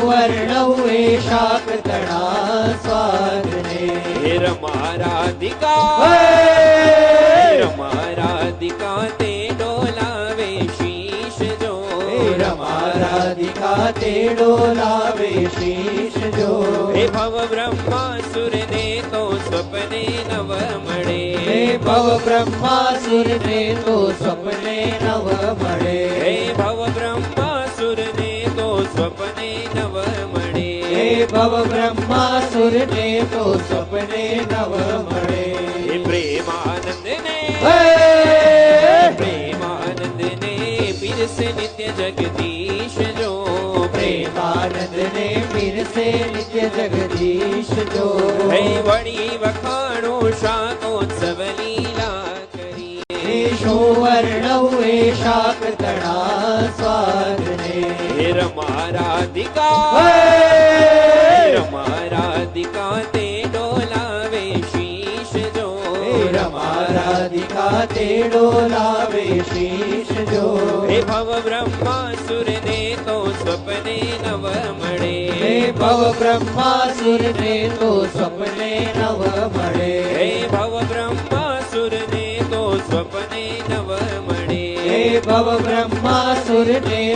वर्णवे शाकतणा स्वादने रमाराधिका रमाराधिका ते डोलावे शीश जो रमाराधिका ते डोलावे शीश जो भव ब्रह्मासुर ने तो स्वप्ने नव मणे भव ब्रह्मासुर ने तो स्वप्ने नव मणे भव ब्रह्मासुर ने तो स्वप्ने नव मणे भव ब्रह्मासुर ने तो स्वप्ने नव मणे प्रेमानंद ने प्रेमानंद ने पीर से नित्य जगदीश जो प्रेमानंद ने पीर से नित्य जगदीश जो वड़ी वखाणो शाकोत्सव लीला करी वर्णवे शाकतणा स्वादने रमाराधिका रमाराधिका ते डोलावे शीश जो रमाराधिका ते डोलावे शीश जो भव ब्रह्मासुर ने तो स्वप्ने नव मणे भव ब्रह्मासुर ने तो स्वप्ने नव मणे भव ब्रह्मासुर ने तो स्वप्ने नव मणे भव ब्रह्मासुर ने